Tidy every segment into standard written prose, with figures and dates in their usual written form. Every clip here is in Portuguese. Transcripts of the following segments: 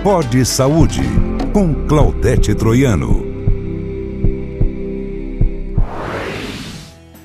Pod Saúde, com Claudete Troiano.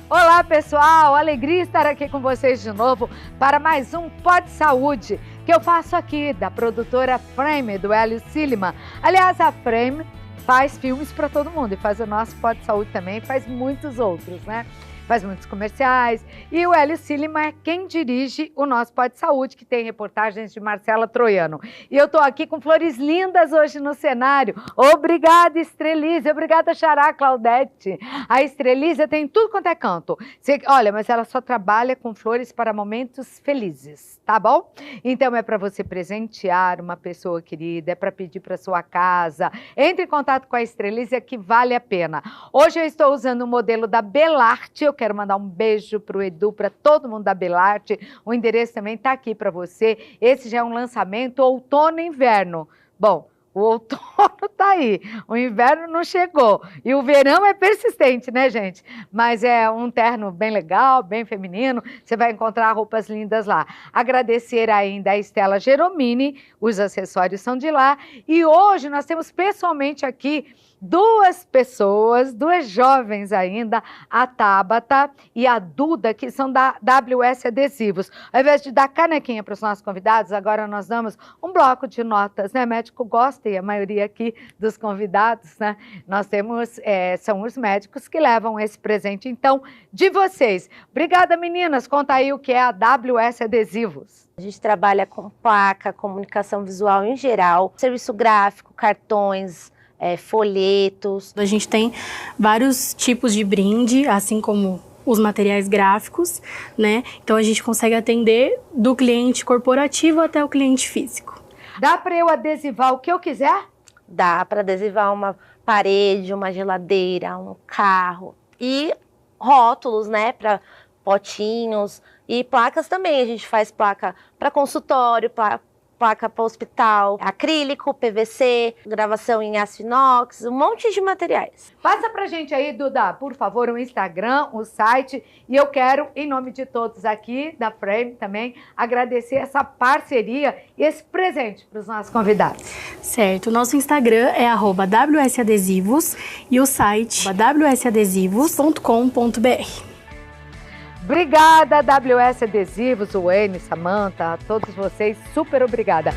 Olá pessoal, alegria estar aqui com vocês de novo para mais um Pod Saúde, que eu faço aqui da produtora Frame, do Hélio Silliman. Aliás, a Frame faz filmes para todo mundo e faz o nosso Pod Saúde também, e faz muitos outros, né? Faz muitos comerciais. E o Hélio Silliman é quem dirige o nosso Pod Saúde, que tem reportagens de Marcela Troiano. E eu estou aqui com flores lindas hoje no cenário. Obrigada, Estrelísia. Obrigada, Xará, Claudete. A Estrelísia tem tudo quanto é canto. Olha, mas ela só trabalha com flores para momentos felizes, tá bom? Então é para você presentear uma pessoa querida, é para pedir para sua casa. Entre em contato com a Estrelísia, que vale a pena. Hoje eu estou usando o modelo da Belarte. Eu quero mandar um beijo para o Edu, para todo mundo da Belarte. O endereço também está aqui para você. Esse já é um lançamento outono e inverno. Bom, o outono está aí, o inverno não chegou. E o verão é persistente, né, gente? Mas é um terno bem legal, bem feminino. Você vai encontrar roupas lindas lá. Agradecer ainda a Estela Geromini, os acessórios são de lá. E hoje nós temos pessoalmente aqui duas pessoas, duas jovens ainda, a Tabata e a Duda, que são da WS Adesivos. Ao invés de dar canequinha para os nossos convidados, agora nós damos um bloco de notas, né? Médico gosta, e a maioria aqui dos convidados, né? Nós temos, são os médicos que levam esse presente, então, de vocês. Obrigada, meninas. Conta aí o que é a WS Adesivos. A gente trabalha com placa, comunicação visual em geral, serviço gráfico, cartões, folhetos. A gente tem vários tipos de brinde, assim como os materiais gráficos, né? Então a gente consegue atender do cliente corporativo até o cliente físico. Dá para eu adesivar o que eu quiser? Dá para adesivar uma parede, uma geladeira, um carro e rótulos, né, para potinhos e placas também. A gente faz placa para consultório, placa para hospital, acrílico, PVC, gravação em aço inox, um monte de materiais. Passa pra gente aí, Duda, por favor, o Instagram, o site, e eu quero, em nome de todos aqui, da Frame também, agradecer essa parceria e esse presente para os nossos convidados. Certo, o nosso Instagram é @wsadesivos e o site wsadesivos.com.br. Obrigada, WS Adesivos, o Wayne, Samantha, a todos vocês, super obrigada.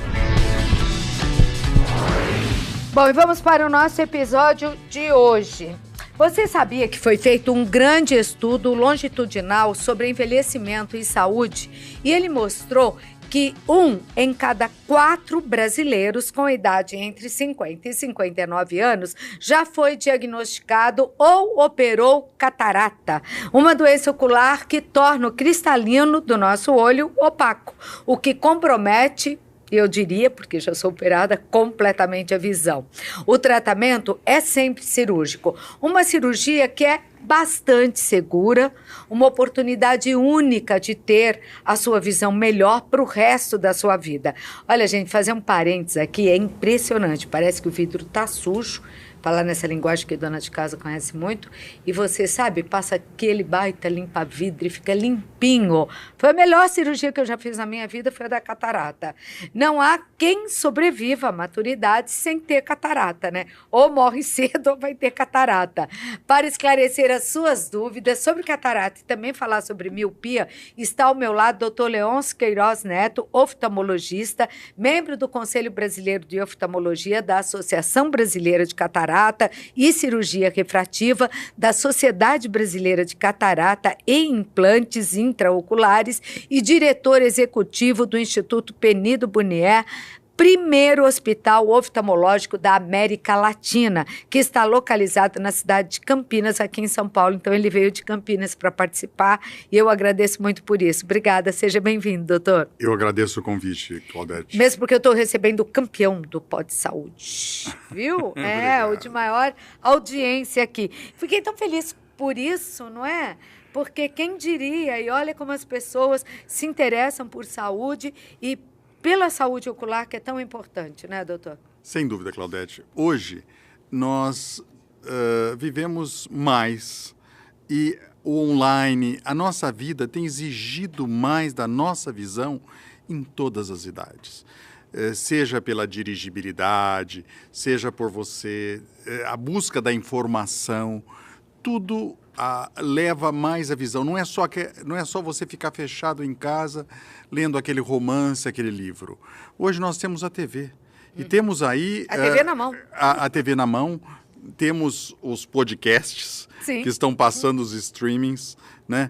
Bom, e vamos para o nosso episódio de hoje. Você sabia que foi feito um grande estudo longitudinal sobre envelhecimento e saúde? E ele mostrou que 1 em cada 4 brasileiros com idade entre 50 e 59 anos já foi diagnosticado ou operou catarata, uma doença ocular que torna o cristalino do nosso olho opaco, o que compromete, eu diria, porque já sou operada, completamente a visão. O tratamento é sempre cirúrgico, uma cirurgia que é bastante segura, uma oportunidade única de ter a sua visão melhor para o resto da sua vida. Olha, gente, fazer um parênteses aqui é impressionante, parece que o vidro está sujo, falar nessa linguagem que a dona de casa conhece muito, e você sabe, passa aquele baita limpa-vidro e fica limpinho. Foi a melhor cirurgia que eu já fiz na minha vida, foi a da catarata. Não há quem sobreviva à maturidade sem ter catarata, né? Ou morre cedo ou vai ter catarata. Para esclarecer as suas dúvidas sobre catarata e também falar sobre miopia, está ao meu lado o Dr. Leôncio Queiroz Neto, oftalmologista, membro do Conselho Brasileiro de Oftalmologia da Associação Brasileira de Catarata e Cirurgia Refrativa, da Sociedade Brasileira de Catarata e Implantes Intraoculares e diretor executivo do Instituto Penido Bunier, primeiro hospital oftalmológico da América Latina, que está localizado na cidade de Campinas, aqui em São Paulo. Então, ele veio de Campinas para participar e eu agradeço muito por isso. Obrigada, seja bem-vindo, doutor. Eu agradeço o convite, Claudete. Mesmo porque eu estou recebendo o campeão do Pod Saúde, viu? O de maior audiência aqui. Fiquei tão feliz por isso, não é? Porque quem diria, e olha como as pessoas se interessam por saúde e pela saúde ocular, que é tão importante, né, doutor? Sem dúvida, Claudete. Hoje, nós vivemos mais e o online, a nossa vida tem exigido mais da nossa visão em todas as idades. seja pela dirigibilidade, seja por você, a busca da informação, tudo leva mais a visão. Não é só você ficar fechado em casa lendo aquele romance, aquele livro. Hoje nós temos a TV. E temos aí... A TV na mão. A TV na mão. Temos os podcasts, Sim. que estão passando os streamings, né?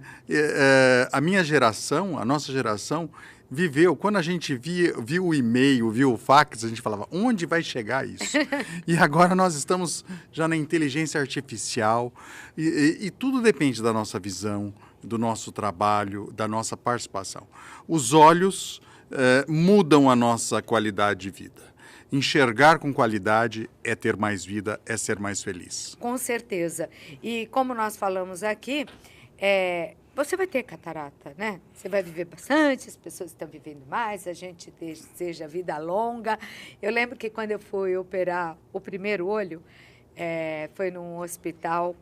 A minha geração, a nossa geração, viveu, quando a gente viu o e-mail, viu o fax, a gente falava, onde vai chegar isso? E agora nós estamos já na inteligência artificial e tudo depende da nossa visão, do nosso trabalho, da nossa participação. Os olhos mudam a nossa qualidade de vida. Enxergar com qualidade é ter mais vida, é ser mais feliz. Com certeza. E como nós falamos aqui, você vai ter catarata, né? Você vai viver bastante, as pessoas estão vivendo mais, a gente deseja vida longa. Eu lembro que quando eu fui operar o primeiro olho, foi num hospital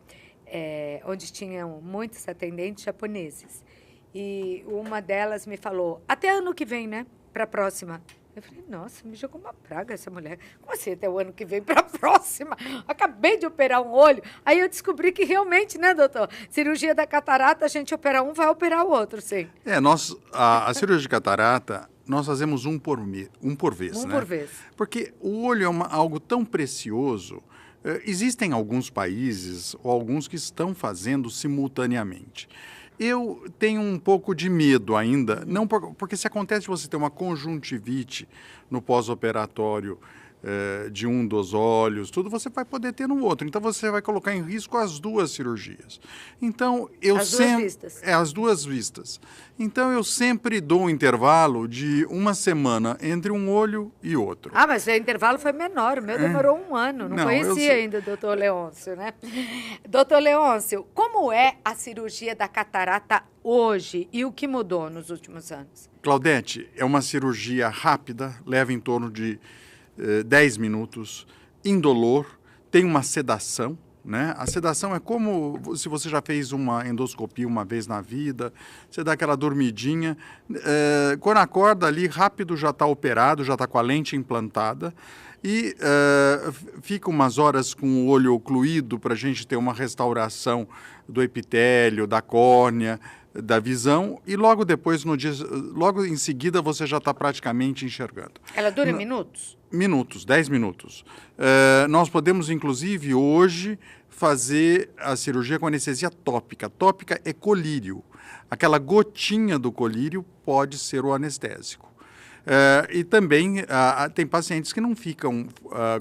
onde tinham muitos atendentes japoneses. E uma delas me falou, até ano que vem, né? Para a próxima. Eu falei, nossa, me jogou uma praga essa mulher. Como assim até o ano que vem para a próxima? Acabei de operar um olho. Aí eu descobri que realmente, né, doutor? Cirurgia da catarata, a gente opera um, vai operar o outro, sim. A cirurgia de catarata, nós fazemos um por vez, Um né? por vez. Porque o olho é algo tão precioso. Existem alguns países, ou alguns que estão fazendo simultaneamente. Eu tenho um pouco de medo ainda, não porque se acontece você ter uma conjuntivite no pós-operatório de um dos olhos, tudo, você vai poder ter no outro. Então, você vai colocar em risco as duas cirurgias. Então, as duas vistas. Então, eu sempre dou um intervalo de uma semana entre um olho e outro. Ah, mas o intervalo foi menor, o meu demorou um ano. Não conhecia ainda o doutor Leôncio, né? Doutor Leôncio, como é a cirurgia da catarata hoje e o que mudou nos últimos anos? Claudete, é uma cirurgia rápida, leva em torno de 10 minutos, indolor, tem uma sedação, né? A sedação é como se você já fez uma endoscopia uma vez na vida, você dá aquela dormidinha, quando acorda ali, rápido já está operado, já está com a lente implantada e fica umas horas com o olho ocluído para a gente ter uma restauração do epitélio, da córnea, da visão, e logo depois, logo em seguida, você já está praticamente enxergando. Ela dura minutos? Minutos, 10 minutos. Nós podemos, inclusive, hoje, fazer a cirurgia com anestesia tópica. Tópica é colírio. Aquela gotinha do colírio pode ser o anestésico. E também tem pacientes que não ficam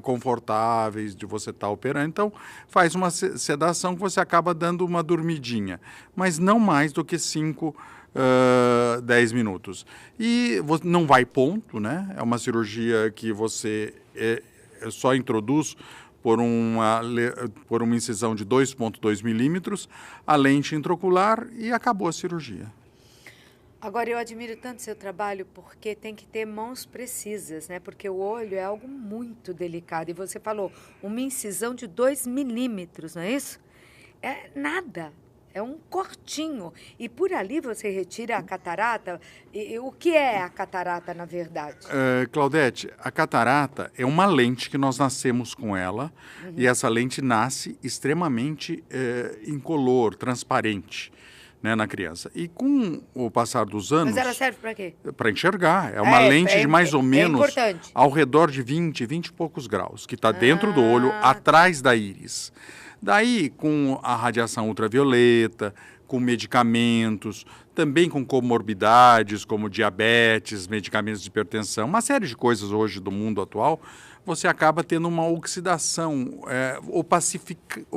confortáveis de você estar operando, então faz uma sedação que você acaba dando uma dormidinha, mas não mais do que 10 minutos. E não vai ponto, né? É uma cirurgia que você só introduz por uma incisão de 2,2 milímetros, a lente intraocular e acabou a cirurgia. Agora, eu admiro tanto seu trabalho porque tem que ter mãos precisas, né? Porque o olho é algo muito delicado. E você falou, uma incisão de 2 milímetros, não é isso? É nada, é um cortinho. E por ali você retira a catarata. O que é a catarata, na verdade? Claudete, a catarata é uma lente que nós nascemos com ela. E essa lente nasce extremamente incolor, transparente. Né, na criança. E com o passar dos anos... Mas ela serve para quê? Para enxergar. É uma lente de mais ou menos importante. Ao redor de 20 e poucos graus, que está dentro do olho, atrás da íris. Daí, com a radiação ultravioleta, com medicamentos, também com comorbidades como diabetes, medicamentos de hipertensão, uma série de coisas hoje do mundo atual, você acaba tendo uma oxidação,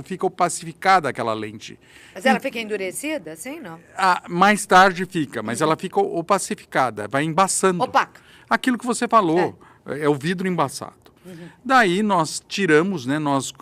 fica opacificada aquela lente. Mas ela fica endurecida, assim, não? Mais tarde fica, mas ela fica opacificada, vai embaçando. Opaca. Aquilo que você falou, é o vidro embaçado. Daí nós tiramos, né,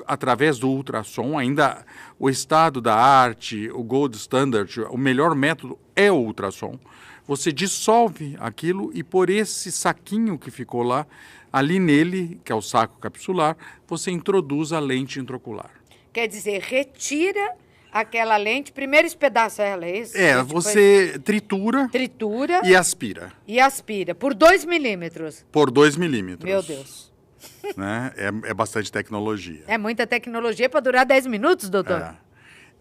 através do ultrassom, ainda o estado da arte, o gold standard, o melhor método é o ultrassom. Você dissolve aquilo e por esse saquinho que ficou lá, ali nele, que é o saco capsular, você introduz a lente intraocular. Quer dizer, retira aquela lente, primeiro espedaça ela, é isso? É, você tritura Tritura e aspira e aspira por 2 milímetros. por 2 milímetros. Meu Deus. Né? É bastante tecnologia. É muita tecnologia para durar 10 minutos, doutor? É.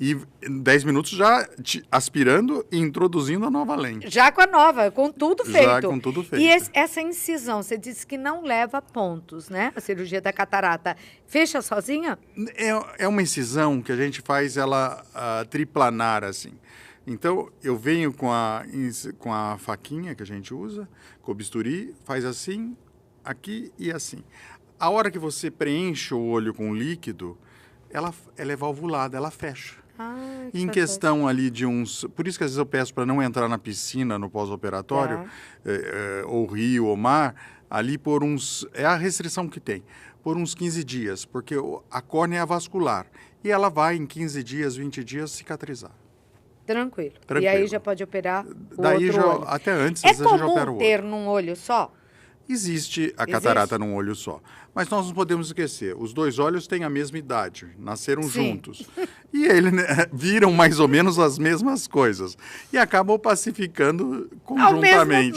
E 10 minutos já aspirando e introduzindo a nova lente. Já com a nova, com tudo feito. Já com tudo feito. E essa incisão, você disse que não leva pontos, né? A cirurgia da catarata. Fecha sozinha? É uma incisão que a gente faz ela triplanar, assim. Então, eu venho com a faquinha que a gente usa, com o bisturi, faz assim, aqui e assim. A hora que você preenche o olho com líquido, ela é valvulada, ela fecha. Em questão ali de uns... Por isso que às vezes eu peço para não entrar na piscina no pós-operatório, ou rio ou mar, ali por uns... É a restrição que tem. Por uns 15 dias, porque a córnea é vascular. E ela vai em 15 dias, 20 dias cicatrizar. Tranquilo. Tranquilo. E aí já pode operar o Daí outro já, olho. até antes, É às vezes, já opera o comum outro. ter num olho só? Existe a catarata num olho só. Mas nós não podemos esquecer, os dois olhos têm a mesma idade, nasceram juntos. E eles viram mais ou menos as mesmas coisas. E acabam pacificando conjuntamente,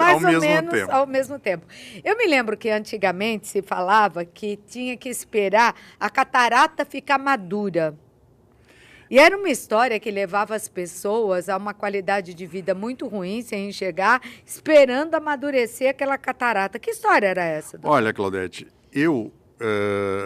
ao mesmo tempo. Eu me lembro que antigamente se falava que tinha que esperar a catarata ficar madura. E era uma história que levava as pessoas a uma qualidade de vida muito ruim, sem enxergar, esperando amadurecer aquela catarata. Que história era essa, doutor? Olha, Claudete, eu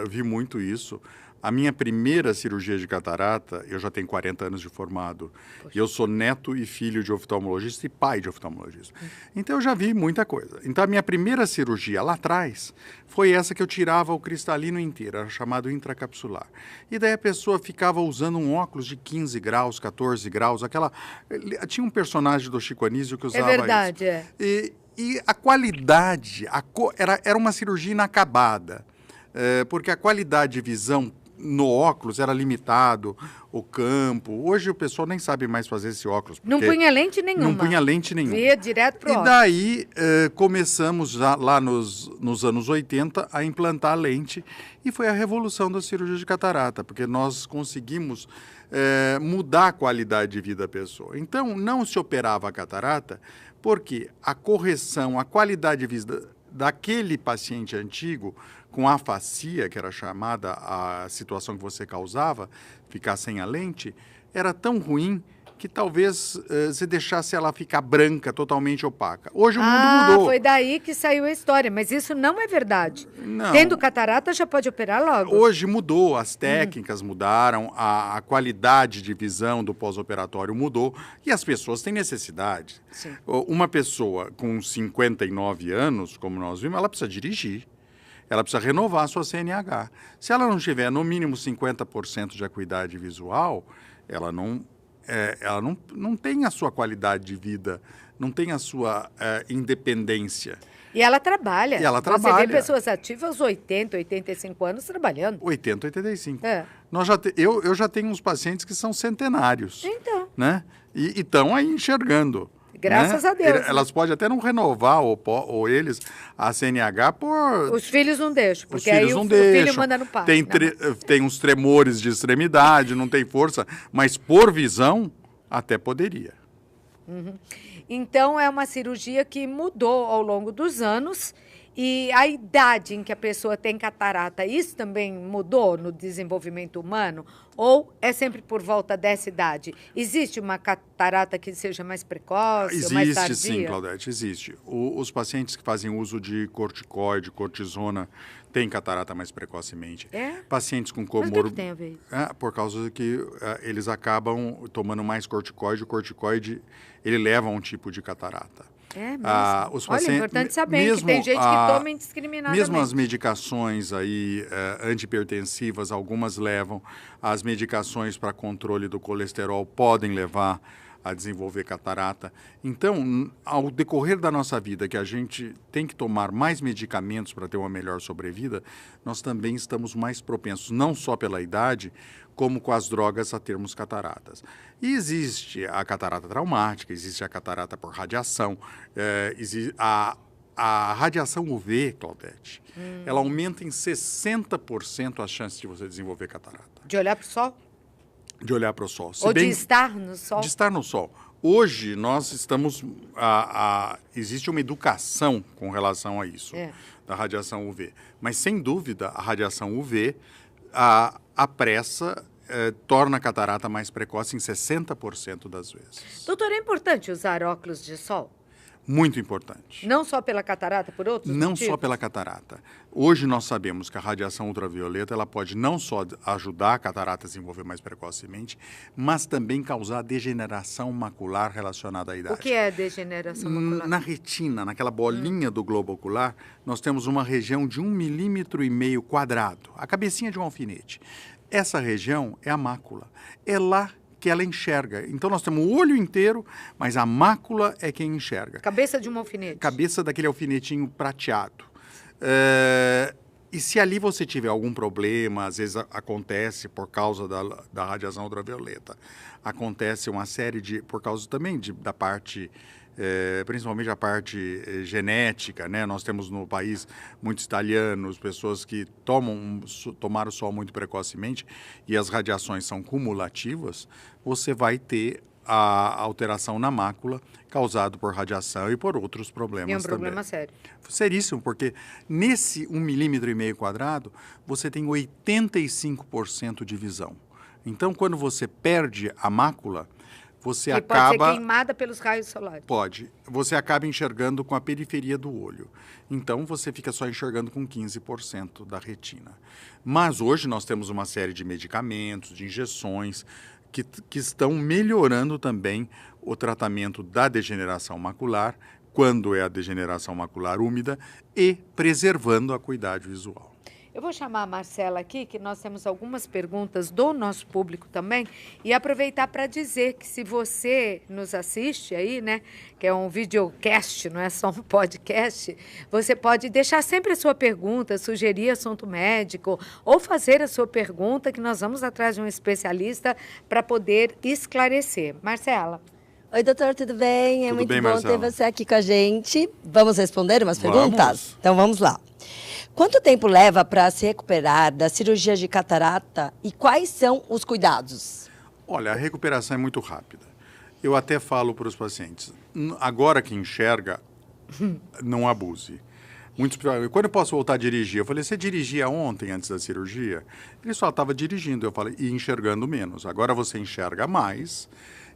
vi muito isso. A minha primeira cirurgia de catarata, eu já tenho 40 anos de formado. Poxa. Eu sou neto e filho de oftalmologista e pai de oftalmologista. Então, eu já vi muita coisa. Então, a minha primeira cirurgia lá atrás foi essa que eu tirava o cristalino inteiro, era chamado intracapsular. E daí a pessoa ficava usando um óculos de 15 graus, 14 graus, aquela... Tinha um personagem do Chico Anísio que usava isso. É verdade, E a qualidade, era uma cirurgia inacabada, porque a qualidade de visão no óculos era limitado, o campo. Hoje o pessoal nem sabe mais fazer esse óculos. Não punha lente nenhuma. Não punha lente nenhuma. Via direto pro óculos. E daí começamos lá nos anos 80 a implantar a lente e foi a revolução da cirurgia de catarata, porque nós conseguimos mudar a qualidade de vida da pessoa. Então, não se operava a catarata porque a correção, a qualidade de vida daquele paciente antigo com afasia, que era chamada a situação que você causava, ficar sem a lente, era tão ruim que talvez você deixasse ela ficar branca, totalmente opaca. Hoje o mundo mudou. Foi daí que saiu a história, mas isso não é verdade. Não. Tendo catarata, já pode operar logo. Hoje mudou, as técnicas mudaram, a qualidade de visão do pós-operatório mudou e as pessoas têm necessidade. Sim. Uma pessoa com 59 anos, como nós vimos, ela precisa dirigir. Ela precisa renovar a sua CNH. Se ela não tiver no mínimo 50% de acuidade visual, ela não tem a sua qualidade de vida, não tem a sua independência. E ela trabalha. E ela Você trabalha. vê pessoas ativas aos 80, 85 anos trabalhando. 80, 85. É. Eu já tenho uns pacientes que são centenários. Então. Né? E estão aí enxergando. Graças a Deus. Elas podem até não renovar, ou eles, a CNH por... Os filhos não deixam, porque Os filhos aí não o deixam. filho manda no pai. Tem uns tremores de extremidade, não tem força, mas por visão até poderia. Uhum. Então, é uma cirurgia que mudou ao longo dos anos. E a idade em que a pessoa tem catarata, isso também mudou no desenvolvimento humano? Ou é sempre por volta dessa idade? Existe uma catarata que seja mais precoce, ou mais tardia? Existe sim, Claudete, existe. Os pacientes que fazem uso de corticoide, cortisona, têm catarata mais precocemente. É? Pacientes com Mas o que tem a ver isso? Por causa de que eles acabam tomando mais corticoide. O corticoide, ele leva a um tipo de catarata. É mesmo? Olha, é importante saber que tem gente que toma indiscriminadamente. Mesmo as medicações aí, antihipertensivas, algumas levam. As medicações para controle do colesterol podem levar a desenvolver catarata. Então, ao decorrer da nossa vida, que a gente tem que tomar mais medicamentos para ter uma melhor sobrevida, nós também estamos mais propensos, não só pela idade, como com as drogas, a termos cataratas. E existe a catarata traumática, existe a catarata por radiação, existe a radiação UV, Claudete, ela aumenta em 60% as chances de você desenvolver catarata. De olhar para o sol? de olhar para o sol. Ou de estar no sol. De estar no sol. Hoje, nós estamos... existe uma educação com relação a isso, da radiação UV. Mas, sem dúvida, a radiação UV apressa, torna a catarata mais precoce em 60% das vezes. Doutor, é importante usar óculos de sol? Muito importante. Não só pela catarata, por outros Não motivos? só pela catarata. Hoje nós sabemos que a radiação ultravioleta ela pode não só ajudar a catarata a desenvolver mais precocemente, mas também causar degeneração macular relacionada à idade. O que é degeneração macular? Na retina, naquela bolinha do globo ocular, nós temos uma região de 1,5 milímetro quadrado, a cabecinha de um alfinete. Essa região é a mácula. É lá que ela enxerga. Então, nós temos o olho inteiro, mas a mácula é quem enxerga. Cabeça de um alfinete. Cabeça daquele alfinetinho prateado. E se ali você tiver algum problema, às vezes acontece por causa da radiação ultravioleta, acontece uma série de... por causa também da parte... principalmente a parte genética, né? Nós temos no país muitos italianos, pessoas que tomaram o sol muito precocemente e as radiações são cumulativas, você vai ter a alteração na mácula causada por radiação e por outros problemas também. É um problema sério. Seríssimo, porque nesse 1,5 milímetro quadrado, você tem 85% de visão. Então, quando você perde a mácula, você acaba... pode ser queimada pelos raios solares. Pode. Você acaba enxergando com a periferia do olho. Então, você fica só enxergando com 15% da retina. Mas hoje nós temos uma série de medicamentos, de injeções, que estão melhorando também o tratamento da degeneração macular, quando é a degeneração macular úmida, e preservando a acuidade visual. Eu vou chamar a Marcela aqui, que nós temos algumas perguntas do nosso público também, e aproveitar para dizer que se você nos assiste aí, né, que é um videocast, não é só um podcast, você pode deixar sempre a sua pergunta, sugerir assunto médico, ou fazer a sua pergunta, que nós vamos atrás de um especialista para poder esclarecer. Marcela. Oi, doutor, tudo bem? É tudo muito bem, bom Marcela? ter você aqui com a gente. Vamos responder umas perguntas? Vamos. Então, vamos lá. Quanto tempo leva para se recuperar da cirurgia de catarata e quais são os cuidados? Olha, a recuperação é muito rápida. Eu até falo para os pacientes, agora que enxerga, não abuse. Muitos falam, quando eu posso voltar a dirigir? Eu falei, você dirigia ontem, antes da cirurgia? Ele só estava dirigindo, eu falei, e enxergando menos. Agora você enxerga mais,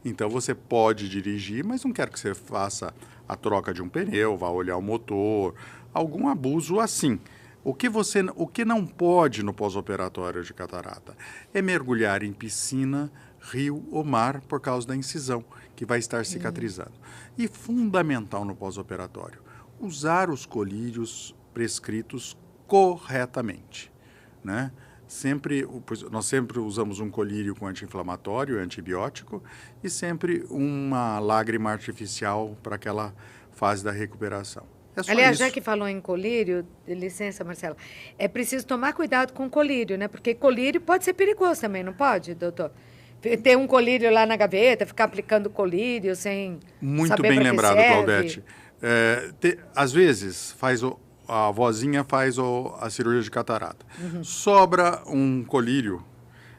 então você pode dirigir, mas não quero que você faça a troca de um pneu, vá olhar o motor, algum abuso assim. O que não pode no pós-operatório de catarata é mergulhar em piscina, rio ou mar por causa da incisão, que vai estar cicatrizando. E fundamental no pós-operatório, usar os colírios prescritos corretamente, né? Nós sempre usamos um colírio com anti-inflamatório, antibiótico, e sempre uma lágrima artificial para aquela fase da recuperação. É só Aliás, isso. já que falou em colírio, licença, Marcela, é preciso tomar cuidado com colírio, né? Porque colírio pode ser perigoso também, não pode, doutor? Ter um colírio lá na gaveta, ficar aplicando colírio sem Muito saber bem pra que lembrado, serve. Claudete. Às vezes, a vozinha faz a cirurgia de catarata. Sobra um colírio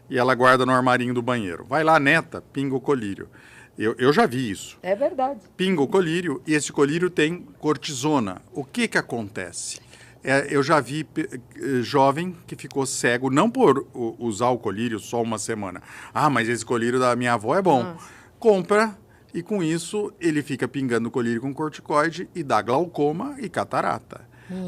e ela guarda no armarinho do banheiro. Vai lá, neta, pinga o colírio. Eu já vi isso. É verdade. Pinga o colírio e esse colírio tem cortisona. O que acontece? Eu já vi jovem que ficou cego, não por usar o colírio só uma semana. Ah, mas esse colírio da minha avó é bom. Compra e com isso ele fica pingando o colírio com corticoide e dá glaucoma e catarata.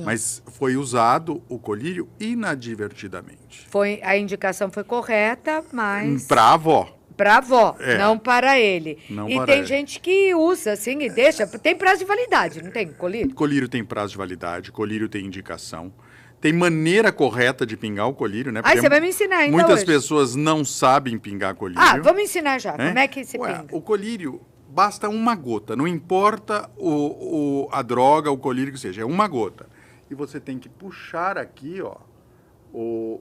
Mas foi usado o colírio inadvertidamente. A indicação foi correta, mas... Para a avó. Para a avó, não para ele. Não e para tem ele. gente que usa assim e deixa. Tem prazo de validade, não tem colírio? Colírio tem prazo de validade, colírio tem indicação. Tem maneira correta de pingar o colírio, né? Você vai me ensinar ainda muitas hoje. pessoas não sabem pingar colírio. Vamos ensinar já. Como é que se pinga? O colírio, basta uma gota. Não importa a droga, o colírio que seja. É uma gota. E você tem que puxar aqui, ó.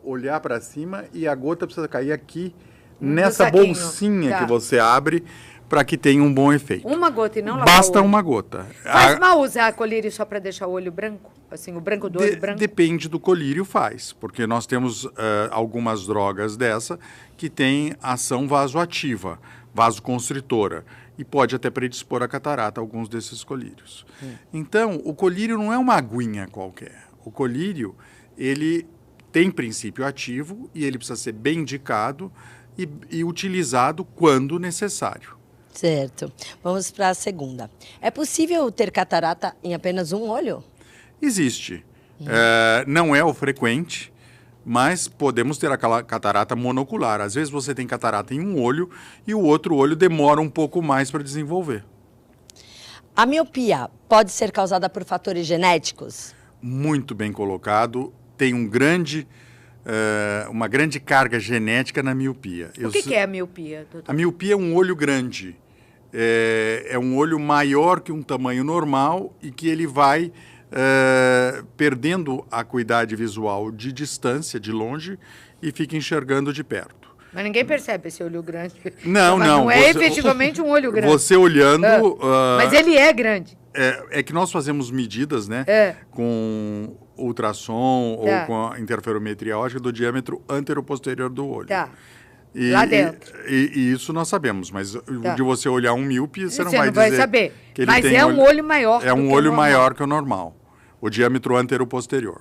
Olhar para cima e a gota precisa cair aqui. Nessa saquinho. bolsinha Tá. que você abre para que tenha um bom efeito. Uma gota e não lavar Basta o olho. uma gota. Faz mal usar colírio só para deixar o olho branco? Assim, o branco do olho branco? Depende do colírio, faz. Porque nós temos algumas drogas dessa que têm ação vasoativa, vasoconstritora. E pode até predispor a catarata, alguns desses colírios. Então, o colírio não é uma aguinha qualquer. O colírio, ele tem princípio ativo e ele precisa ser bem indicado e utilizado quando necessário. Certo. Vamos para a segunda. É possível ter catarata em apenas um olho? Existe. Não é o frequente, mas podemos ter aquela catarata monocular. Às vezes você tem catarata em um olho e o outro olho demora um pouco mais para desenvolver. A miopia pode ser causada por fatores genéticos? Muito bem colocado. Tem uma grande carga genética na miopia. O que é a miopia, doutor? A miopia é um olho grande. É um olho maior que um tamanho normal e que ele vai perdendo a acuidade visual de distância, de longe, e fica enxergando de perto. Mas ninguém percebe esse olho grande. Não, Mas não é efetivamente um olho grande. Você olhando... Mas ele é grande. É que nós fazemos medidas, né? Com ultrassom ou com a interferometria óptica do diâmetro anteroposterior do olho. Tá. Lá dentro. E isso nós sabemos, mas de você olhar um míope, você não vai dizer saber. Que ele mas tem é um olho maior. É um olho maior que o normal. O diâmetro anteroposterior.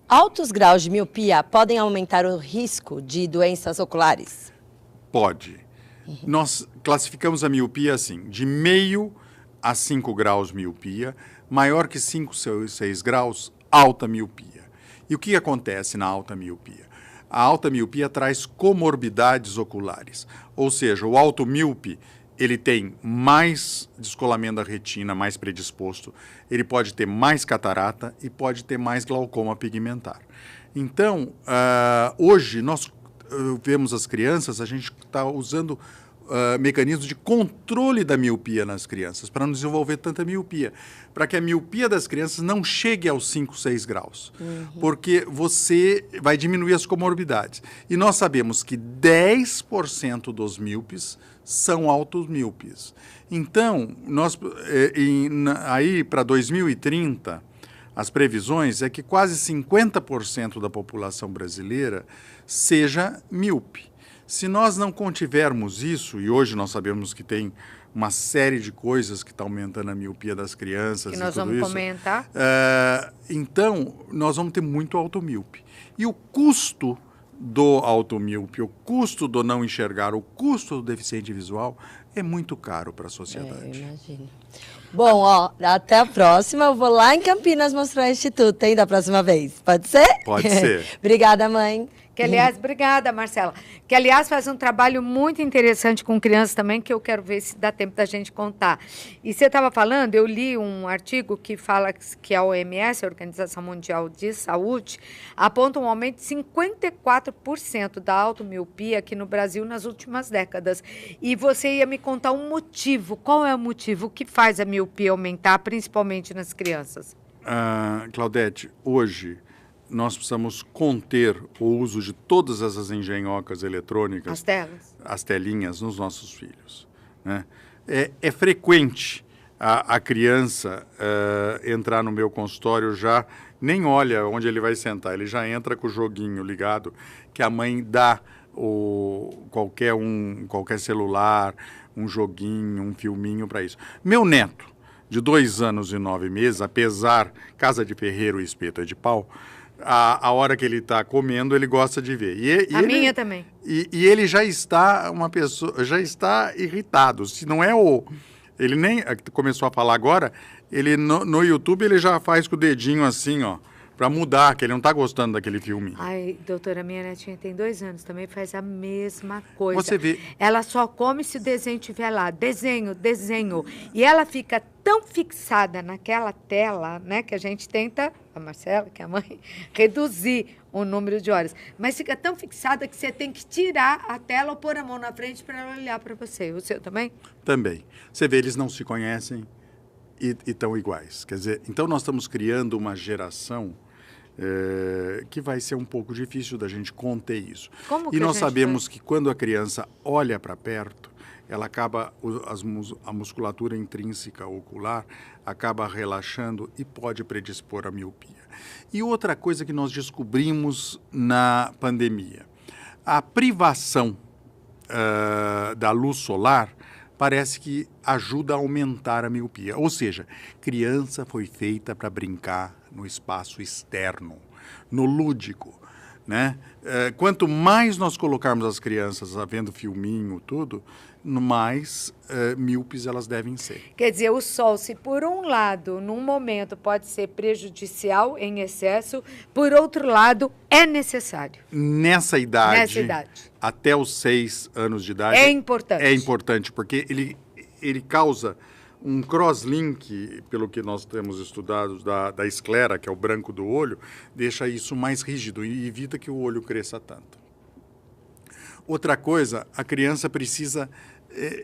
Altos graus de miopia podem aumentar o risco de doenças oculares? Pode. Nós classificamos a miopia assim, de meio a 5 graus miopia, maior que 5, 6 graus, alta miopia. E o que acontece na alta miopia? A alta miopia traz comorbidades oculares, ou seja, o alto míope, ele tem mais descolamento da retina, mais predisposto, ele pode ter mais catarata e pode ter mais glaucoma pigmentar. Então, hoje, nós vemos as crianças, a gente está usando mecanismos de controle da miopia nas crianças, para não desenvolver tanta miopia, para que a miopia das crianças não chegue aos 5, 6 graus, porque você vai diminuir as comorbidades. E nós sabemos que 10% dos míopes são altos míopes. Então, aí para 2030, as previsões é que quase 50% da população brasileira seja míope. Se nós não contivermos isso, e hoje nós sabemos que tem uma série de coisas que está aumentando a miopia das crianças que e nós tudo vamos isso, comentar. Então, nós vamos ter muito automíope. E o custo do automíope, o custo do não enxergar, o custo do deficiente visual é muito caro para a sociedade. Eu imagino. Bom, até a próxima. Eu vou lá em Campinas mostrar o Instituto, hein, da próxima vez. Pode ser? Pode ser. Obrigada, mãe. Que, aliás, obrigada, Marcela. Que, aliás, faz um trabalho muito interessante com crianças também, que eu quero ver se dá tempo da gente contar. E você estava falando, eu li um artigo que fala que a OMS, a Organização Mundial de Saúde, aponta um aumento de 54% da automiopia aqui no Brasil nas últimas décadas. E você ia me contar um motivo. Qual é o motivo? O que faz a miopia aumentar, principalmente nas crianças? Claudete, hoje nós precisamos conter o uso de todas essas engenhocas eletrônicas, as telas, as telinhas nos nossos filhos, né? É frequente a criança entrar no meu consultório, já nem olha onde ele vai sentar, ele já entra com o joguinho ligado, que a mãe dá qualquer celular, um joguinho, um filminho para isso. Meu neto, de 2 anos e 9 meses, apesar, casa de ferreiro e espeto é de pau, a hora que ele está comendo, ele gosta de ver. Minha também. E ele já está já está irritado. Se não é ele nem começou a falar agora, ele no YouTube ele já faz com o dedinho assim, ó, para mudar, que ele não está gostando daquele filme. Ai, doutora, minha netinha tem 2 anos, também faz a mesma coisa. Você vê. Ela só come se o desenho estiver lá. Desenho. E ela fica tão fixada naquela tela, né, que a gente tenta, a Marcela, que é a mãe, reduzir o número de horas. Mas fica tão fixada que você tem que tirar a tela ou pôr a mão na frente para ela olhar para você. O seu também? Também. Você vê, eles não se conhecem e estão iguais. Quer dizer, então nós estamos criando uma geração que vai ser um pouco difícil da gente conter isso. Como que e nós a gente sabemos que quando a criança olha para perto, ela acaba, a musculatura intrínseca ocular acaba relaxando e pode predispor à miopia. E outra coisa que nós descobrimos na pandemia, a privação da luz solar parece que ajuda a aumentar a miopia. Ou seja, criança foi feita para brincar no espaço externo, no lúdico, né? Quanto mais nós colocarmos as crianças vendo filminho, tudo, mais míopes elas devem ser. Quer dizer, o sol, se por um lado, num momento, pode ser prejudicial em excesso, por outro lado, é necessário. Nessa idade, até os 6 anos de idade, é importante. É importante, porque ele causa um crosslink, pelo que nós temos estudado, da esclera, que é o branco do olho, deixa isso mais rígido e evita que o olho cresça tanto. Outra coisa, a criança precisa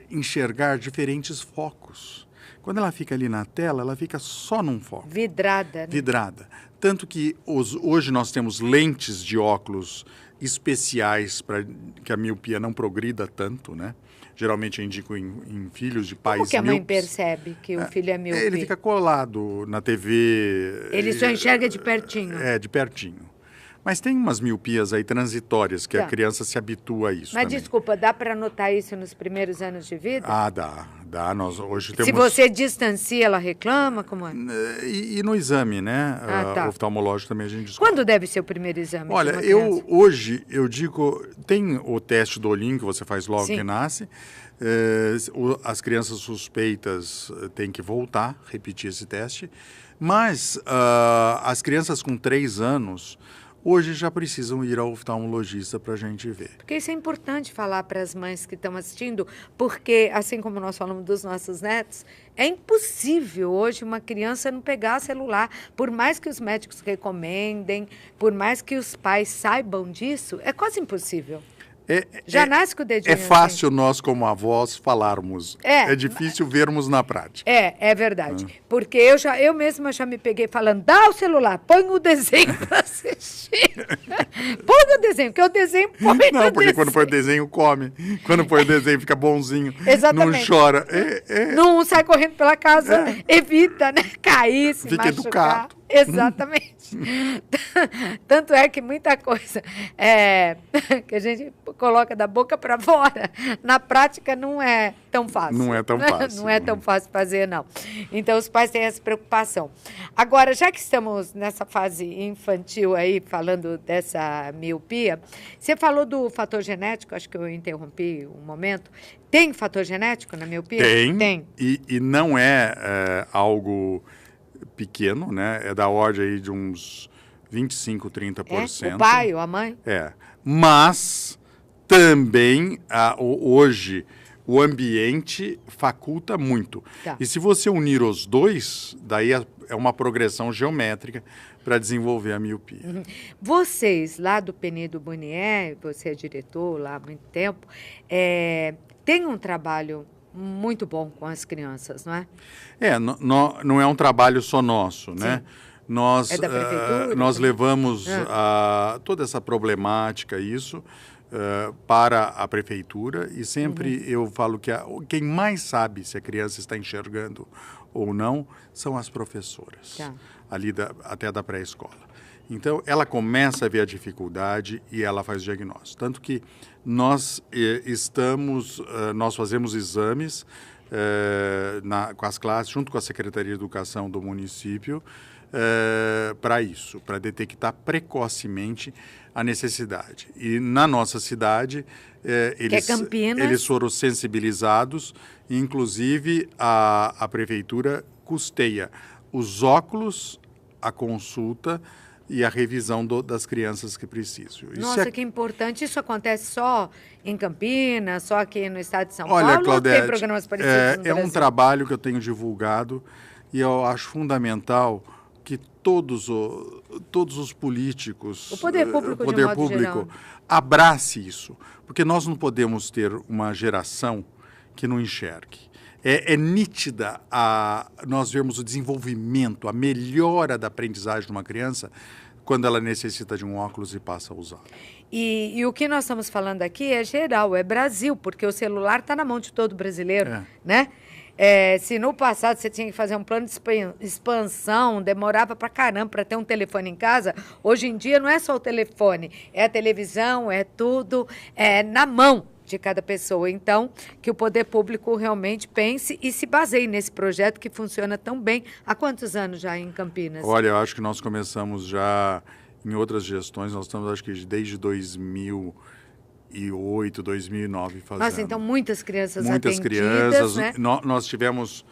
enxergar diferentes focos. Quando ela fica ali na tela, ela fica só num foco. Vidrada. Né? Vidrada. Tanto que hoje nós temos lentes de óculos especiais para que a miopia não progrida tanto, né? Geralmente eu indico em filhos de pais míopes. Como que a mãe percebe que o filho é míope? Ele fica colado na TV. Ele só enxerga de pertinho. De pertinho. Mas tem umas miopias aí transitórias que a criança se habitua a isso. Mas também. Desculpa, dá para notar isso nos primeiros anos de vida? Dá. Nós hoje temos... Se você distancia, ela reclama? Como é? E no exame, né? Oftalmológico também a gente descobre. Quando deve ser o primeiro exame? Olha, hoje eu digo, tem o teste do olhinho que você faz logo que nasce. As crianças suspeitas têm que voltar, repetir esse teste. Mas as crianças com 3 anos... hoje já precisam ir ao oftalmologista para a gente ver. Porque isso é importante falar para as mães que estão assistindo, porque, assim como nós falamos dos nossos netos, é impossível hoje uma criança não pegar celular. Por mais que os médicos recomendem, por mais que os pais saibam disso, é quase impossível. Já nasce com o dedinho. É fácil nós, como avós, falarmos. É difícil vermos na prática. É verdade. Porque eu mesma já me peguei falando, dá o celular, põe o desenho para assistir. Põe o desenho, porque o desenho põe no desenho. Não, porque quando põe o desenho, come. Quando põe o desenho, fica bonzinho. Exatamente. Não chora. Não sai correndo pela casa, evita, né? Cair, se fica machucar. Educado. Exatamente. Tanto é que muita coisa que a gente coloca da boca para fora, na prática não é tão fácil. Não é tão fácil. Não é tão fácil fazer, não. Então, os pais têm essa preocupação. Agora, já que estamos nessa fase infantil aí, falando dessa miopia, você falou do fator genético, acho que eu interrompi um momento. Tem fator genético na miopia? Tem. E não é algo pequeno, né? É da ordem aí de uns 25, 30%. O pai ou a mãe? Mas também hoje o ambiente faculta muito. E se você unir os dois, daí é uma progressão geométrica para desenvolver a miopia. Vocês, lá do Penedo Bonier, você é diretor lá há muito tempo, tem um trabalho muito bom com as crianças, não é? Não é um trabalho só nosso, né? Nós, é da prefeitura? Nós levamos toda essa problemática, para a prefeitura e sempre eu falo que quem mais sabe se a criança está enxergando ou não são as professoras, ali até da pré-escola. Então, ela começa a ver a dificuldade e ela faz o diagnóstico. Tanto que nós nós fazemos exames com as classes, junto com a Secretaria de Educação do município, para isso, para detectar precocemente a necessidade. E na nossa cidade, eles foram sensibilizados, e, inclusive a prefeitura custeia os óculos, a consulta e a revisão das crianças que precisam. Nossa, que importante. Isso acontece só em Campinas, só aqui no estado de São Paulo? Olha, Claudete, tem programas parecidos é um trabalho que eu tenho divulgado e eu acho fundamental que todos os políticos, o poder público, abrace isso, porque nós não podemos ter uma geração que não enxergue. É nítida nós vermos o desenvolvimento, a melhora da aprendizagem de uma criança quando ela necessita de um óculos e passa a usar. E o que nós estamos falando aqui é geral, é Brasil, porque o celular está na mão de todo brasileiro, né? Se no passado você tinha que fazer um plano de expansão, demorava pra caramba para ter um telefone em casa, hoje em dia não é só o telefone, é a televisão, é tudo na mão de cada pessoa. Então, que o poder público realmente pense e se baseie nesse projeto que funciona tão bem. Há quantos anos já em Campinas? Olha, eu acho que nós começamos já em outras gestões, nós estamos, acho que desde 2008, 2009 fazendo. Nossa, então muitas crianças muitas atendidas, crianças, né? Nós tivemos,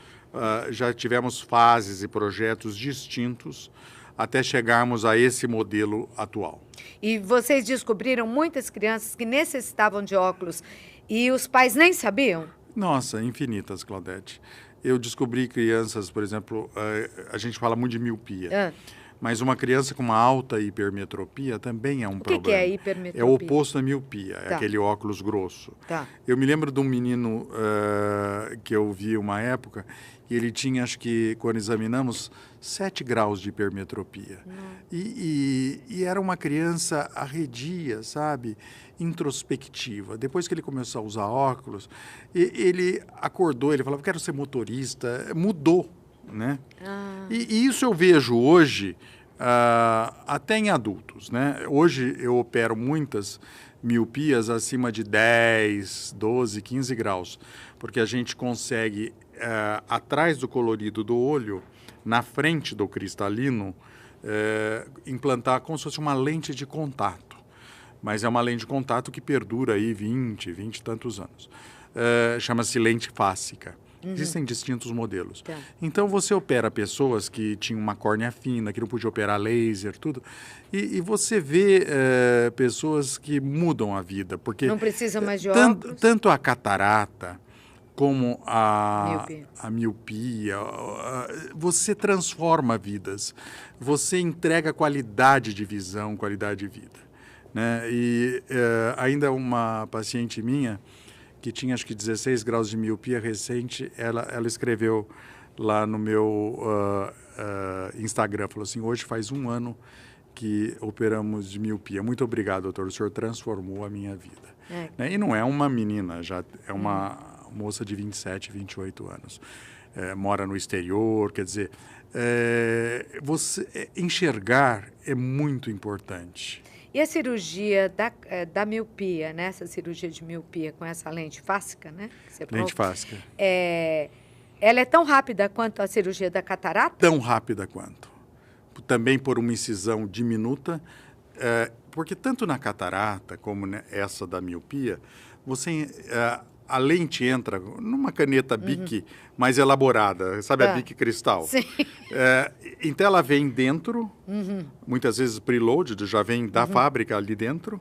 já tivemos fases e projetos distintos até chegarmos a esse modelo atual. E vocês descobriram muitas crianças que necessitavam de óculos e os pais nem sabiam? Nossa, infinitas, Claudete. Eu descobri crianças, por exemplo, a gente fala muito de miopia. Mas uma criança com uma alta hipermetropia também é um problema. O que é hipermetropia? É o oposto da miopia, é Tá. aquele óculos grosso. Tá. Eu me lembro de um menino que eu vi uma época, e ele tinha, acho que, quando examinamos, 7 graus de hipermetropia. E era uma criança arredia, sabe? Introspectiva. Depois que ele começou a usar óculos, ele acordou, ele falava, quero ser motorista, mudou. Né? E isso eu vejo hoje até em adultos, né? Hoje eu opero muitas miopias acima de 10, 12, 15 graus, porque a gente consegue, atrás do colorido do olho, na frente do cristalino, implantar como se fosse uma lente de contato. Mas é uma lente de contato que perdura aí 20 e tantos anos. Chama-se lente fásica. Existem distintos modelos. Tá. Então, você opera pessoas que tinham uma córnea fina, que não podiam operar laser, tudo. E você vê pessoas que mudam a vida. Porque Não precisa mais de óculos? Tanto a catarata como a miopia, você transforma vidas. Você entrega qualidade de visão, qualidade de vida. Né? E ainda uma paciente minha, que tinha acho que 16 graus de miopia recente, ela escreveu lá no meu Instagram, falou assim, hoje faz 1 ano que operamos de miopia. Muito obrigado, doutor, o senhor transformou a minha vida. Né? E não é uma menina, já é uma moça de 27, 28 anos. Mora no exterior, quer dizer, você enxergar é muito importante. E a cirurgia da miopia, né? Essa cirurgia de miopia com essa lente fáscica, né? Lente fáscica. Ela é tão rápida quanto a cirurgia da catarata? Tão rápida quanto. Também por uma incisão diminuta, porque tanto na catarata como essa da miopia, a lente entra numa caneta Bic mais elaborada, sabe a Bic cristal? Sim. Então ela vem dentro, muitas vezes preloaded, já vem da fábrica ali dentro,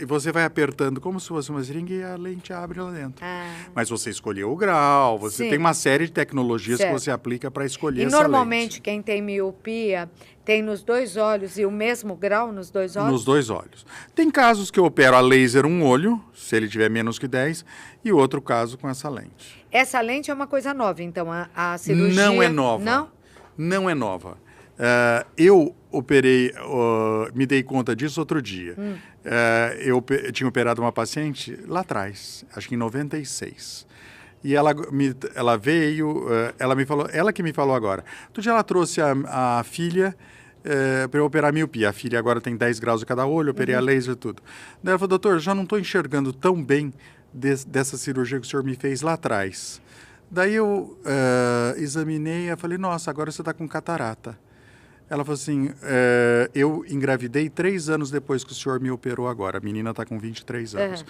e você vai apertando como se fosse uma seringa e a lente abre lá dentro. Mas você escolheu o grau, você tem uma série de tecnologias que você aplica para escolher essa lente. E normalmente quem tem miopia tem nos 2 olhos e o mesmo grau nos 2 olhos? Nos 2 olhos. Tem casos que eu opero a laser um olho, se ele tiver menos que 10, e outro caso com essa lente. Essa lente é uma coisa nova, então, a cirurgia... Não é nova. Não? Não é nova. Eu operei, me dei conta disso outro dia. Eu tinha operado uma paciente lá atrás, acho que em 96. E ela veio, ela me falou, ela que me falou agora. Outro dia ela trouxe a filha para eu operar a miopia. A filha agora tem 10 graus de cada olho, operei a laser e tudo. Daí ela falou, doutor, já não estou enxergando tão bem dessa cirurgia que o senhor me fez lá atrás. Daí eu examinei e falei, nossa, agora você está com catarata. Ela falou assim, eu engravidei 3 anos depois que o senhor me operou agora. A menina está com 23 anos.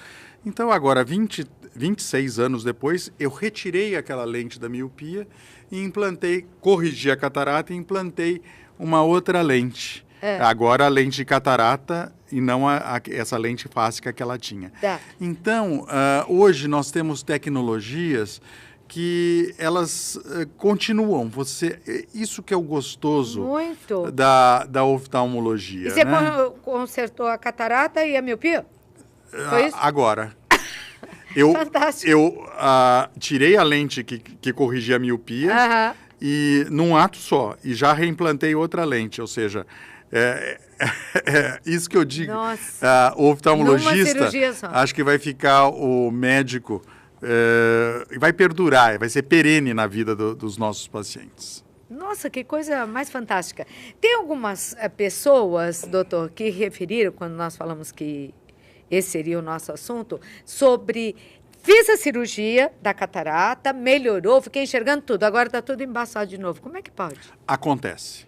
Então, agora, 26 anos depois, eu retirei aquela lente da miopia e implantei, corrigi a catarata e implantei uma outra lente. Agora, a lente de catarata e não essa lente fáscica que ela tinha. Então, hoje nós temos tecnologias que elas continuam. Isso que é o gostoso da oftalmologia. E você né? consertou a catarata e a miopia? Foi isso? Agora. Fantástico. Eu tirei a lente que corrigia a miopia Aham. e num ato só. E já reimplantei outra lente. Ou seja, isso que eu digo. Nossa. O oftalmologista, Numa cirurgia só. acho que vai ficar o médico, vai perdurar, vai ser perene na vida dos nossos pacientes. Nossa, que coisa mais fantástica. Tem algumas pessoas, doutor, que referiram, quando nós falamos que esse seria o nosso assunto, sobre fiz a cirurgia da catarata, melhorou, fiquei enxergando tudo, agora está tudo embaçado de novo. Como é que pode? Acontece.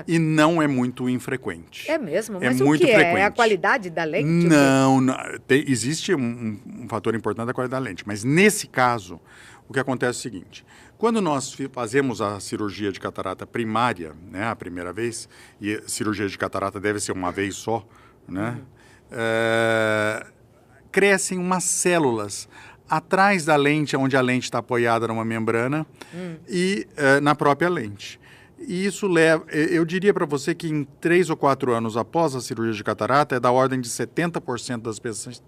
E não é muito infrequente. É mesmo? É Mas muito o que frequente. é? É a qualidade da lente? Não, existe um fator importante da qualidade da lente, mas nesse caso, o que acontece é o seguinte: quando nós fazemos a cirurgia de catarata primária, né, a primeira vez, e a cirurgia de catarata deve ser uma vez só, né, crescem umas células atrás da lente, onde a lente está apoiada numa membrana, e na própria lente. E isso leva, eu diria para você que em 3 ou 4 anos após a cirurgia de catarata, é da ordem de 70%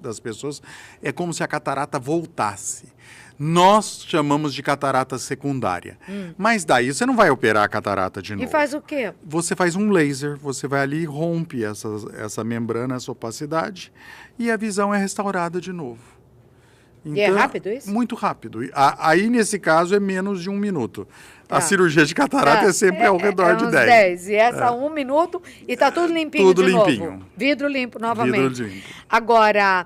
das pessoas, é como se a catarata voltasse. Nós chamamos de catarata secundária. Mas daí você não vai operar a catarata de novo. E faz o quê? Você faz um laser, você vai ali e rompe essa membrana, essa opacidade, e a visão é restaurada de novo. E é rápido isso? Muito rápido. Aí, nesse caso, é menos de 1 minuto. A cirurgia de catarata é sempre ao redor de 10. E essa 1 minuto e tá tudo limpinho Tudo de limpinho. novo. Vidro limpo novamente. Vidro limpo. Agora,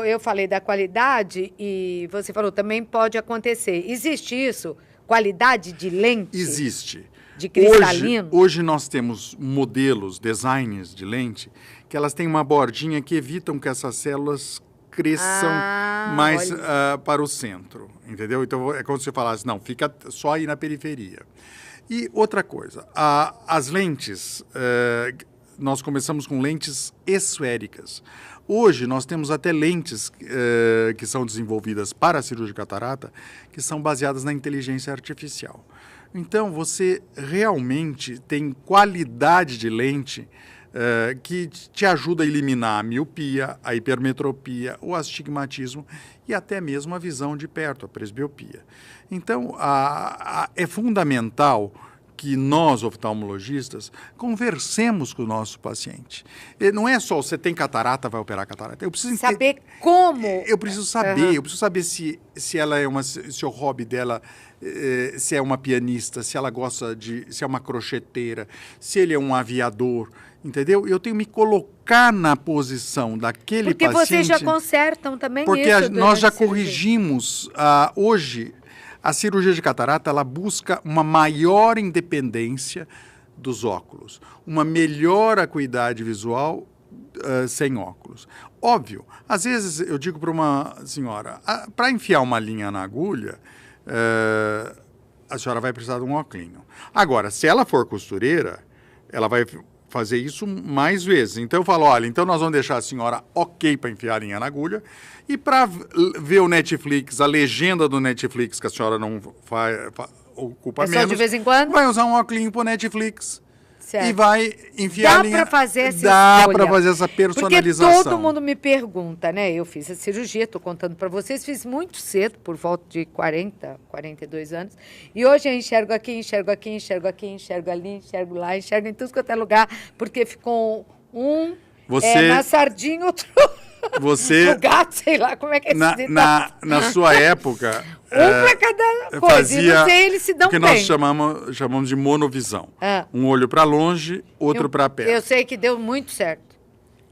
eu falei da qualidade e você falou também pode acontecer. Existe isso? Qualidade de lente? Existe. De cristalino? Hoje nós temos modelos, designs de lente, que elas têm uma bordinha que evitam que essas células cresçam mais para o centro, entendeu? Então, é como se você falasse, não, fica só aí na periferia. E outra coisa, as lentes, nós começamos com lentes esféricas. Hoje, nós temos até lentes que são desenvolvidas para a cirurgia de catarata, que são baseadas na inteligência artificial. Então, você realmente tem qualidade de lente que te ajuda a eliminar a miopia, a hipermetropia, o astigmatismo e até mesmo a visão de perto, a presbiopia. Então, é fundamental que nós, oftalmologistas, conversemos com o nosso paciente. E não é só você tem catarata, vai operar catarata. Eu preciso saber como. Eu preciso saber. Eu preciso saber se ela é se o hobby dela se é uma pianista, se ela gosta se é uma crocheteira, se ele é um aviador. Entendeu? Eu tenho que me colocar na posição daquele paciente. Porque vocês já consertam também isso. Porque nós já corrigimos. Hoje, a cirurgia de catarata, ela busca uma maior independência dos óculos, uma melhor acuidade visual sem óculos. Óbvio, às vezes eu digo para uma senhora, para enfiar uma linha na agulha, a senhora vai precisar de um óculos. Agora, se ela for costureira, ela vai fazer isso mais vezes. Então eu falo, olha, então nós vamos deixar a senhora ok para enfiar a linha na agulha e para ver o Netflix, a legenda do Netflix, que a senhora não ocupa menos. Só de vez em quando? Vai usar um óculos para o Netflix. Certo. E vai enfiar a linha. Dá para fazer essa Dá para fazer essa personalização. Porque todo mundo me pergunta, né? Eu fiz a cirurgia, estou contando para vocês, fiz muito cedo, por volta de 40, 42 anos. E hoje eu enxergo aqui, enxergo aqui, enxergo aqui, enxergo ali, enxergo lá, enxergo em tudo quanto é lugar, porque ficou na sardinha, outro no gato, sei lá, como é que é esse na sua época... para cada coisa, e não sei, eles se dão bem. O que nós chamamos de monovisão. Um olho para longe, outro para perto. Eu sei que deu muito certo.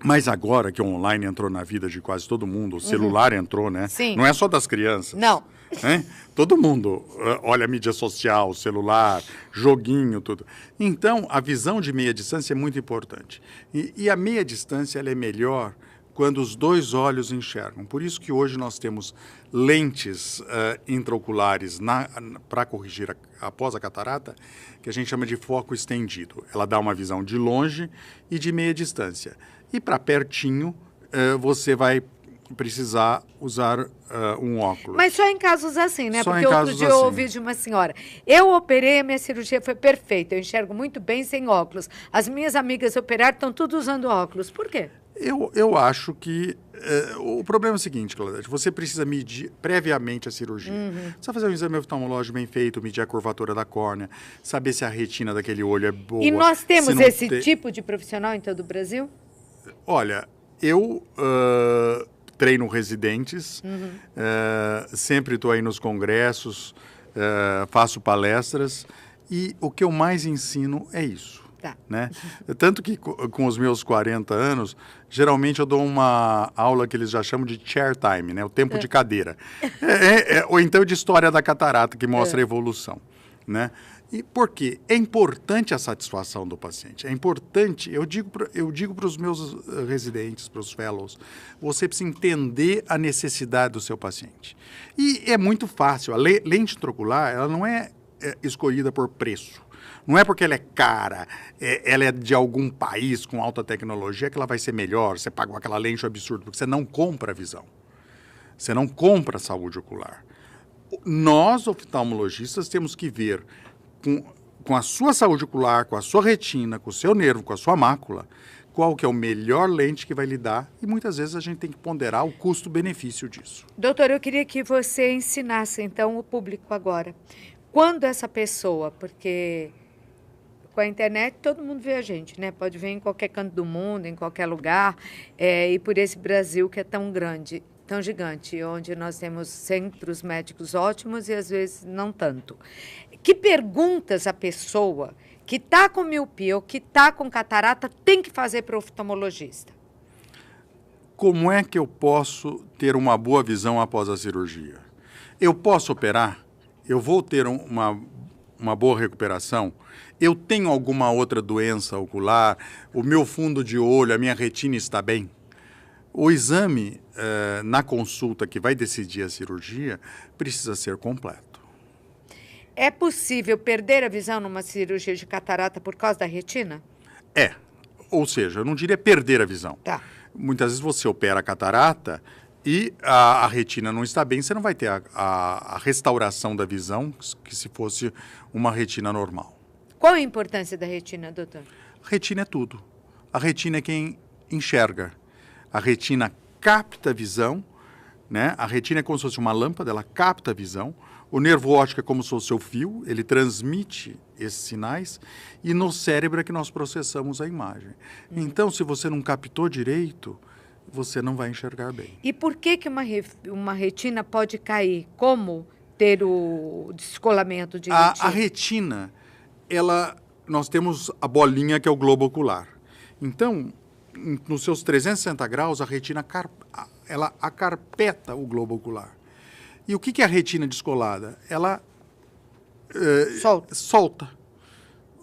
Mas agora que o online entrou na vida de quase todo mundo, o celular entrou, né? Sim. Não é só das crianças. Não. Né? Todo mundo olha a mídia social, celular, joguinho, tudo. Então, a visão de meia distância é muito importante. E a meia distância ela é melhor quando os dois olhos enxergam. Por isso que hoje nós temos lentes intraoculares para corrigir após a catarata, que a gente chama de foco estendido. Ela dá uma visão de longe e de meia distância. E para pertinho, você vai precisar usar um óculos. Mas só em casos assim, né? Só porque outro dia eu ouvi de uma senhora. Eu operei, a minha cirurgia foi perfeita. Eu enxergo muito bem sem óculos. As minhas amigas operaram, estão tudo usando óculos. Por quê? Eu acho que o problema é o seguinte, Claudete, você precisa medir previamente a cirurgia. Você vai fazer um exame oftalmológico bem feito, medir a curvatura da córnea, saber se a retina daquele olho é boa. E nós temos se não esse tem- tipo de profissional em todo o Brasil? Olha, eu treino residentes, sempre estou aí nos congressos, faço palestras e o que eu mais ensino é isso. Tá. Né? Tanto que com os meus 40 anos, geralmente eu dou uma aula que eles já chamam de chair time, né? O tempo de cadeira. Ou então de história da catarata, que mostra a evolução. Né? E por quê? É importante a satisfação do paciente. É importante, eu digo para os meus residentes, para os fellows, você precisa entender a necessidade do seu paciente. E é muito fácil. A lente intraocular, ela não é escolhida por preço. Não é porque ela é cara, ela é de algum país com alta tecnologia que ela vai ser melhor, você paga aquela lente absurda, porque você não compra a visão. Você não compra a saúde ocular. Nós, oftalmologistas, temos que ver com a sua saúde ocular, com a sua retina, com o seu nervo, com a sua mácula, qual que é o melhor lente que vai lhe dar, e muitas vezes a gente tem que ponderar o custo-benefício disso. Doutor, eu queria que você ensinasse, então, o público agora. Quando essa pessoa, porque com a internet todo mundo vê a gente, né? Pode ver em qualquer canto do mundo, em qualquer lugar, e por esse Brasil que é tão grande, tão gigante, onde nós temos centros médicos ótimos e às vezes não tanto. Que perguntas a pessoa que está com miopia ou que está com catarata tem que fazer para o oftalmologista? Como é que eu posso ter uma boa visão após a cirurgia? Eu posso operar? Eu vou ter uma boa recuperação? Eu tenho alguma outra doença ocular? O meu fundo de olho, a minha retina está bem? O exame na consulta que vai decidir a cirurgia precisa ser completo. É possível perder a visão numa cirurgia de catarata por causa da retina? Ou seja, eu não diria perder a visão. Tá. Muitas vezes você opera a catarata e a retina não está bem, você não vai ter a restauração da visão que se fosse uma retina normal. Qual a importância da retina, doutor? A retina é tudo. A retina é quem enxerga. A retina capta a visão, né? A retina é como se fosse uma lâmpada, ela capta a visão. O nervo óptico é como se fosse o seu fio, ele transmite esses sinais e no cérebro é que nós processamos a imagem. Então, se você não captou direito, você não vai enxergar bem. E por que uma retina pode cair? Como ter o descolamento de retina? A retina, nós temos a bolinha que é o globo ocular. Então, nos seus 360 graus, a retina ela acarpeta o globo ocular. E o que é a retina descolada? Ela solta.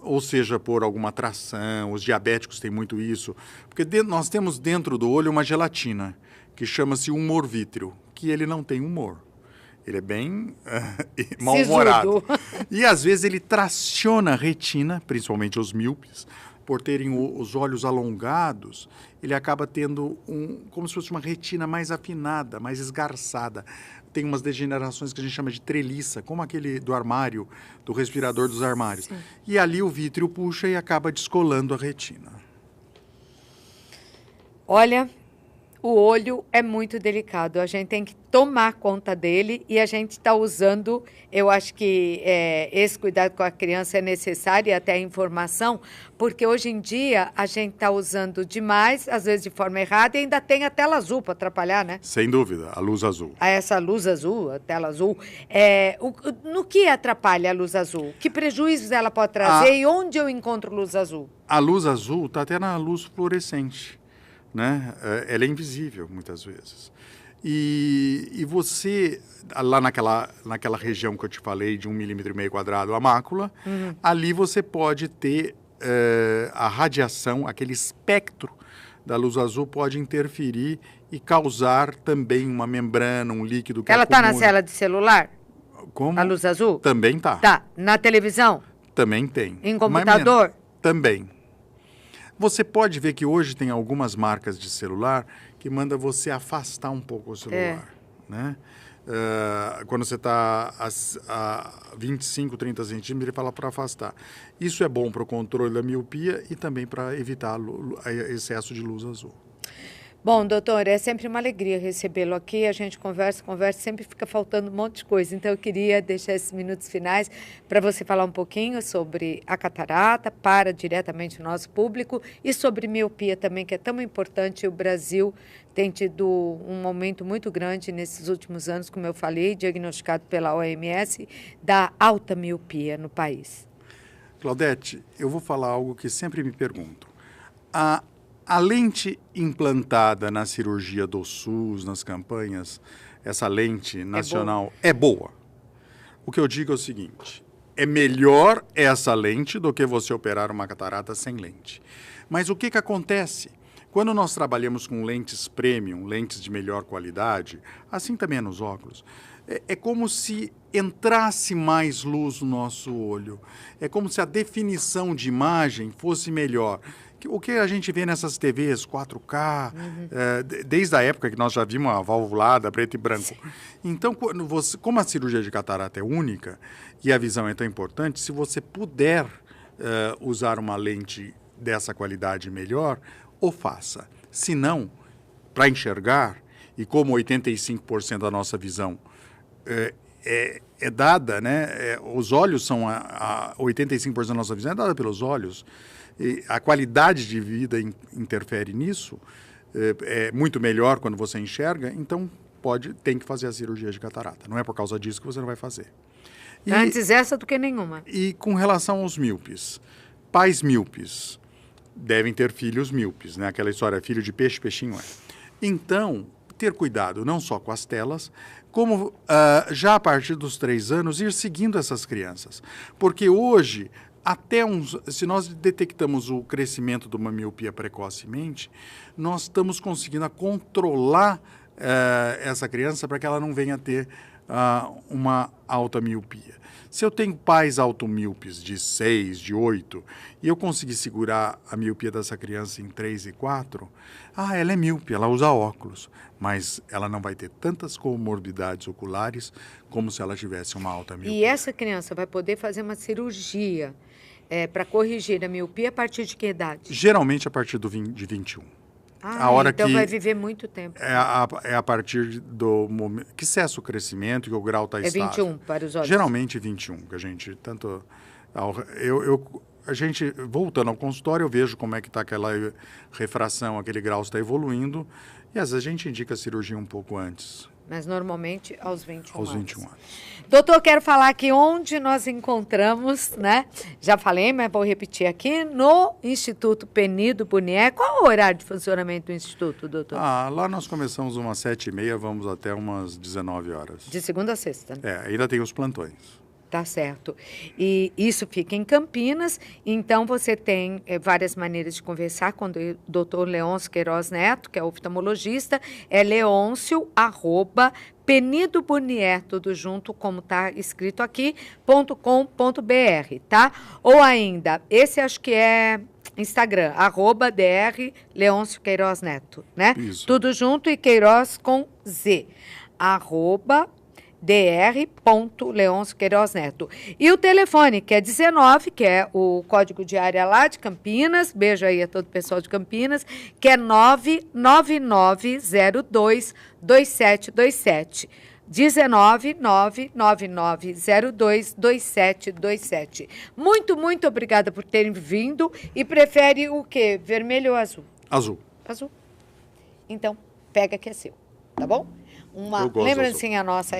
Ou seja, por alguma tração, os diabéticos têm muito isso. Porque nós temos dentro do olho uma gelatina, que chama-se humor vítreo, que ele não tem humor. Ele é bem mal-humorado. E às vezes ele traciona a retina, principalmente os míopes, por terem os olhos alongados, ele acaba tendo como se fosse uma retina mais afinada, mais esgarçada. Tem umas degenerações que a gente chama de treliça, como aquele do armário, do respirador dos armários. Sim. E ali o vítreo puxa e acaba descolando a retina. Olha, o olho é muito delicado, a gente tem que tomar conta dele e a gente está usando, eu acho que esse cuidado com a criança é necessário e até a informação, porque hoje em dia a gente está usando demais, às vezes de forma errada, e ainda tem a tela azul para atrapalhar, né? Sem dúvida, a luz azul. Essa luz azul, a tela azul, no que atrapalha a luz azul? Que prejuízos ela pode trazer e onde eu encontro luz azul? A luz azul está até na luz fluorescente. Né? Ela é invisível muitas vezes. E você, lá naquela região que eu te falei, de 1,5 milímetro, a mácula, ali você pode ter a radiação, aquele espectro da luz azul pode interferir e causar também uma membrana, um líquido que ela está na cela de celular? Como? A luz azul? Também está. Tá. Na televisão? Também tem. Em computador? Também. Você pode ver que hoje tem algumas marcas de celular que manda você afastar um pouco o celular, né? Quando você está a 25, 30 centímetros, ele fala para afastar. Isso é bom para o controle da miopia e também para evitar excesso de luz azul. Bom, doutor, é sempre uma alegria recebê-lo aqui. A gente conversa, sempre fica faltando um monte de coisa. Então, eu queria deixar esses minutos finais para você falar um pouquinho sobre a catarata, para diretamente o nosso público, e sobre miopia também, que é tão importante. O Brasil tem tido um aumento muito grande nesses últimos anos, como eu falei, diagnosticado pela OMS, da alta miopia no país. Claudete, eu vou falar algo que sempre me pergunto. A lente implantada na cirurgia do SUS, nas campanhas, essa lente nacional é boa. O que eu digo é o seguinte, é melhor essa lente do que você operar uma catarata sem lente. Mas o que acontece? Quando nós trabalhamos com lentes premium, lentes de melhor qualidade, assim também é nos óculos, é como se entrasse mais luz no nosso olho. É como se a definição de imagem fosse melhor. O que a gente vê nessas TVs 4K, desde a época que nós já vimos a valvulada, preto e branco. Então, como a cirurgia de catarata é única e a visão é tão importante, se você puder usar uma lente dessa qualidade melhor, o faça. Se não, para enxergar, e como 85% da nossa visão é dada, né? Os olhos são 85% da nossa visão é dada pelos olhos. E a qualidade de vida interfere nisso, é muito melhor quando você enxerga, então tem que fazer a cirurgia de catarata. Não é por causa disso que você não vai fazer. Antes essa do que nenhuma. E com relação aos míopes, pais míopes devem ter filhos míopes, né? Aquela história, filho de peixe, peixinho é. Então, ter cuidado não só com as telas, como já a partir dos 3 anos ir seguindo essas crianças. Porque hoje, se nós detectamos o crescimento de uma miopia precocemente, nós estamos conseguindo controlar essa criança para que ela não venha a ter uma alta miopia. Se eu tenho pais automíopes de 6, de 8, e eu conseguir segurar a miopia dessa criança em 3 e 4, ela é míope, ela usa óculos, mas ela não vai ter tantas comorbidades oculares como se ela tivesse uma alta miopia. E essa criança vai poder fazer uma cirurgia para corrigir a miopia a partir de que idade? Geralmente a partir de 21. Então vai viver muito tempo. É a partir do momento que cessa o crescimento e o grau está estável. 21 para os olhos? Geralmente 21, que a gente tanto... A gente, voltando ao consultório, eu vejo como é que está aquela refração, aquele grau está evoluindo, e às vezes a gente indica a cirurgia um pouco antes. Mas normalmente aos 21 anos. Aos 21 anos. Doutor, quero falar aqui onde nós encontramos, né? Já falei, mas vou repetir aqui, no Instituto Penido Bunier. Qual é o horário de funcionamento do Instituto, doutor? Lá nós começamos umas 7h30, vamos até umas 19 horas. De segunda a sexta, né? Ainda tem os plantões. Tá certo. E isso fica em Campinas, então você tem várias maneiras de conversar com o doutor Leôncio Queiroz Neto, que é oftalmologista, é leoncio@penidobunier, tudo junto, como está escrito aqui, .com.br, tá? Ou ainda, esse acho que é Instagram, @dr Leôncio Queiroz Neto, né? Isso. Tudo junto e Queiroz com Z, @dr.Leôncio Queiroz Neto. E o telefone, que é 19, que é o código de área lá de Campinas, beijo aí a todo o pessoal de Campinas, que é 999022727. 19999022727. Muito, muito obrigada por terem vindo. E prefere o quê? Vermelho ou azul? Azul. Azul. Então, pega que é seu, tá bom? Uma lembrancinha nossa.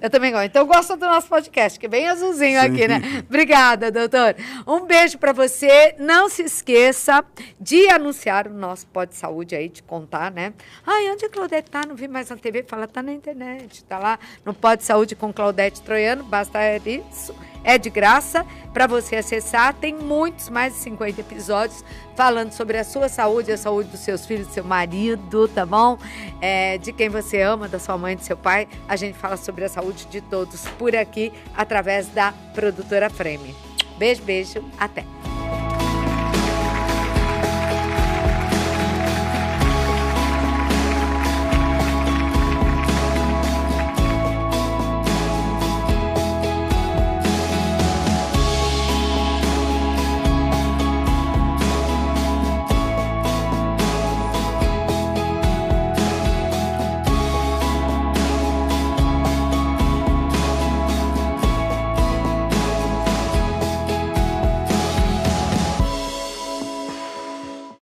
Eu também gosto. Então, gosto do nosso podcast, que é bem azulzinho. Sim. Aqui, né? Obrigada, doutor. Um beijo para você. Não se esqueça de anunciar o nosso Pode Saúde aí, de contar, né? Onde a Claudete tá? Não vi mais na TV. Fala, tá na internet. Tá lá no Pode Saúde com Claudete Troiano. Basta isso. É de graça para você acessar. Tem muitos, mais de 50 episódios falando sobre a sua saúde, a saúde dos seus filhos, do seu marido, tá bom? De quem você ama, da sua mãe, do seu pai. A gente fala sobre a saúde de todos por aqui, através da produtora Frame. Beijo, beijo, até!